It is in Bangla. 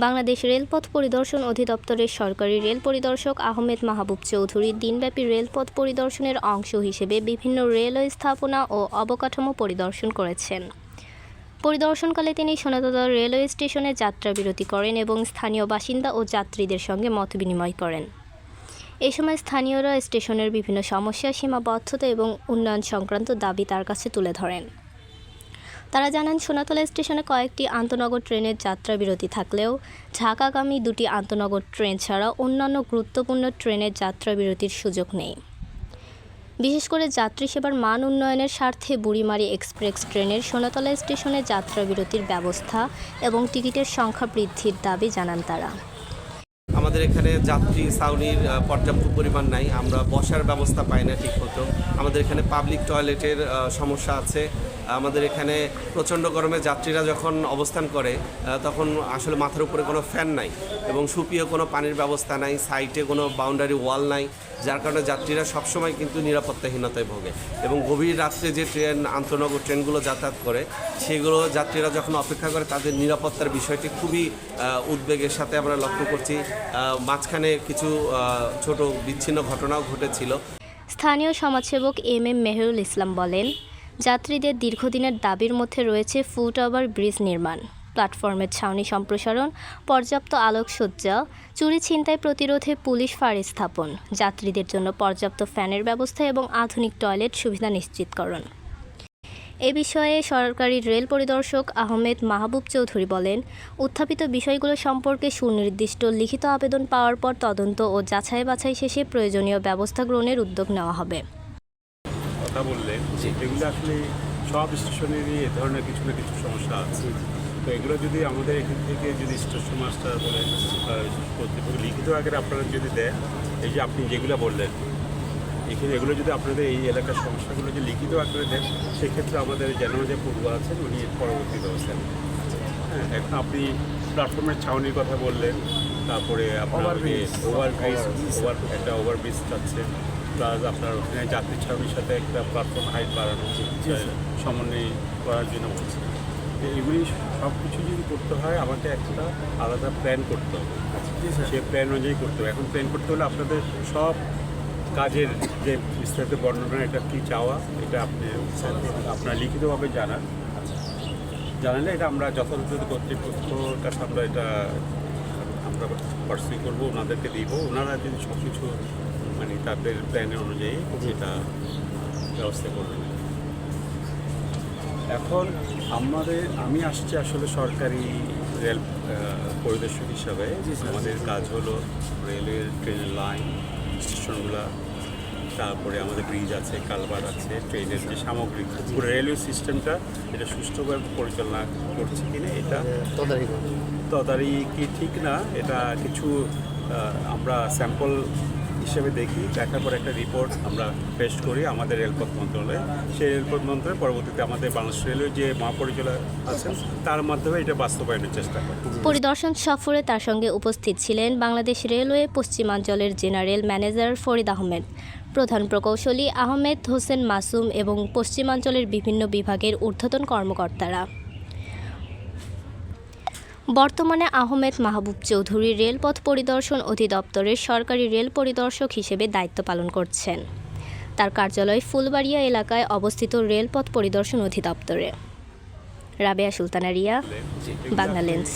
বাংলাদেশ রেলপথ পরিদর্শন অধিদপ্তরের সরকারি রেল পরিদর্শক আহমেদ মাহবুব চৌধুরী দিনব্যাপী রেলপথ পরিদর্শনের অংশ হিসেবে বিভিন্ন রেলওয়ে স্থাপনা ও অবকাঠামো পরিদর্শন করেছেন। পরিদর্শনকালে তিনি সোনাতলা রেলওয়ে স্টেশনে যাত্রাবিরতি করেন এবং স্থানীয় বাসিন্দা ও যাত্রীদের সঙ্গে মতবিনিময় করেন। এ সময় স্থানীয়রা স্টেশনের বিভিন্ন সমস্যা, সীমাবদ্ধতা এবং উন্নয়ন সংক্রান্ত দাবি তার কাছে তুলে ধরেন। তারা জানান, সোনাতলা স্টেশনে কয়েকটি আন্তনগর ট্রেনের যাত্রাবিরতি থাকলেও ঢাকাগামী দুটি আন্তনগর ট্রেন ছাড়া অন্যান্য গুরুত্বপূর্ণ ট্রেনের যাত্রাবিরতির সুযোগ নেই। বিশেষ করে যাত্রী সেবার মান উন্নয়নের স্বার্থে বুড়িমারি এক্সপ্রেস ট্রেনের সোনাতলা স্টেশনে যাত্রাবিরতির ব্যবস্থা এবং টিকিটের সংখ্যা বৃদ্ধির দাবি জানান তারা। আমাদের এখানে যাত্রী ছাউনির পর্যাপ্ত পরিমাণ নাই, আমরা বসার ব্যবস্থা পাই না ঠিকমতো। আমাদের এখানে পাবলিক টয়লেটের সমস্যা আছে। আমাদের এখানে প্রচণ্ড গরমে যাত্রীরা যখন অবস্থান করে তখন আসলে মাথার উপরে কোনো ফ্যান নাই এবং সুপেয় কোনো পানির ব্যবস্থা নাই, সাইডে কোনো বাউন্ডারি ওয়াল নাই, যার কারণে যাত্রীরা সবসময় কিন্তু নিরাপত্তাহীনতায় ভোগে। এবং গভীর রাত্রে যে ট্রেন আন্তনগর ট্রেনগুলো যাতায়াত করে সেগুলো যাত্রীরা যখন অপেক্ষা করে তাদের নিরাপত্তার বিষয়টি খুবই উদ্বেগের সাথে আমরা লক্ষ্য করছি। মাঝখানে কিছু ছোট বিচ্ছিন্ন ঘটনাও ঘটেছিল। স্থানীয় সমাজসেবক এম মেহেরুল ইসলাম বলেন, যাত্রীদের দীর্ঘদিনের দাবির মধ্যে রয়েছে ফুট ওভার ব্রিজ নির্মাণ, প্ল্যাটফর্মের ছাউনি সম্প্রসারণ, পর্যাপ্ত আলোকসজ্জা, চুরি ছিনতাই প্রতিরোধে পুলিশ ফাঁড়ি স্থাপন, যাত্রীদের জন্য পর্যাপ্ত ফ্যানের ব্যবস্থা এবং আধুনিক টয়লেট সুবিধা নিশ্চিতকরণ। এ বিষয়ে সরকারি রেল পরিদর্শক আহমেদ মাহবুব চৌধুরী বলেন, উত্থাপিত বিষয়গুলো সম্পর্কে সুনির্দিষ্ট লিখিত আবেদন পাওয়ার পর তদন্ত ও যাচাই বাছাই শেষে প্রয়োজনীয় ব্যবস্থা গ্রহণের উদ্যোগ নেওয়া হবে। কথা বললেন এগুলো আসলে সব স্টেশনেরই এ ধরনের কিছু না কিছু সমস্যা আছে। তো এগুলো যদি আমাদের এখান থেকে যদি স্টেশন মাস্টার বলেন কর্তৃপক্ষ লিখিত আকারে আপনারা যদি দেন, এই যে আপনি যেগুলো বললেন এখানে এগুলো যদি আপনাদের এই এলাকার সমস্যাগুলো যে লিখিত আকারে দেন, সেক্ষেত্রে আমাদের জেনারেল যে পূর্ব আছেন উনি পরবর্তী ব্যবস্থা নেন। হ্যাঁ, এখন আপনি প্ল্যাটফর্মের ছাউনির কথা বললেন, তারপরে আপনার একটা ওভারব্রিজ চাচ্ছে, প্লাস আপনার ওখানে যাত্রী ছাউনির সাথে একটা প্ল্যাটফর্ম হাইট বাড়ানো সমন্বয় করার জন্য বলছে। এগুলি সব কিছু যদি করতে হয় আমাকে একটা আলাদা প্ল্যান করতে হবে, সে প্ল্যান অনুযায়ী করতে হবে। এখন প্ল্যান করতে হলে আপনাদের সব কাজের যে বিস্তারিত বর্ণনা, এটা কী চাওয়া, এটা আপনি আপনার লিখিতভাবে জানালে এটা আমরা যথাযথ কর্তৃপক্ষের কাছে আমরা এটা আমরা পার্সিউ করবো, ওনাদেরকে দিব। ওনারা যদি সব কিছু মানে তাদের প্ল্যানের অনুযায়ী এটা ব্যবস্থা করবেন। এখন আমি আসছি আসলে সরকারি রেল পরিদর্শক হিসাবে। আমাদের কাজ হলো রেলের ট্রেনের লাইন, স্টেশনগুলো, তারপরে আমাদের ব্রিজ আছে, কালভার্ট আছে, ট্রেনের যে সামগ্রিক পুরো রেলওয়ে সিস্টেমটা এটা সুষ্ঠুভাবে পরিচালনা করছে কিনা এটা তদারকি ঠিক না, এটা কিছু আমরা স্যাম্পল হিসেবে দেখি, দেখার পর একটা রিপোর্ট আমরা পেশ করি আমাদের রেলপথ মন্ত্রণালয়ে। সেই রেলপথ মন্ত্রণালয় পরবর্তীতে আমাদের বাংলাদেশ রেলওয়ে যে মহাপরিচালক আছেন তার মাধ্যমে এটা বাস্তবায়নের চেষ্টা করে। পরিদর্শন সফরে তার সঙ্গে উপস্থিত ছিলেন বাংলাদেশ রেলওয়ে পশ্চিমাঞ্চলের জেনারেল ম্যানেজার ফরিদ আহমেদ, প্রধান প্রকৌশলী আহমেদ হোসেন মাসুম এবং পশ্চিমাঞ্চলের বিভিন্ন বিভাগের ঊর্ধ্বতন কর্মকর্তারা। বর্তমানে আহমেদ মাহবুব চৌধুরী রেলপথ পরিদর্শন অধিদপ্তরের সরকারি রেল পরিদর্শক হিসেবে দায়িত্ব পালন করছেন। তার কার্যালয় ফুলবাড়িয়া এলাকায় অবস্থিত রেলপথ পরিদর্শন অধিদপ্তরে। রাবেয়া সুলতানা রিয়া, বাংলালেন্স।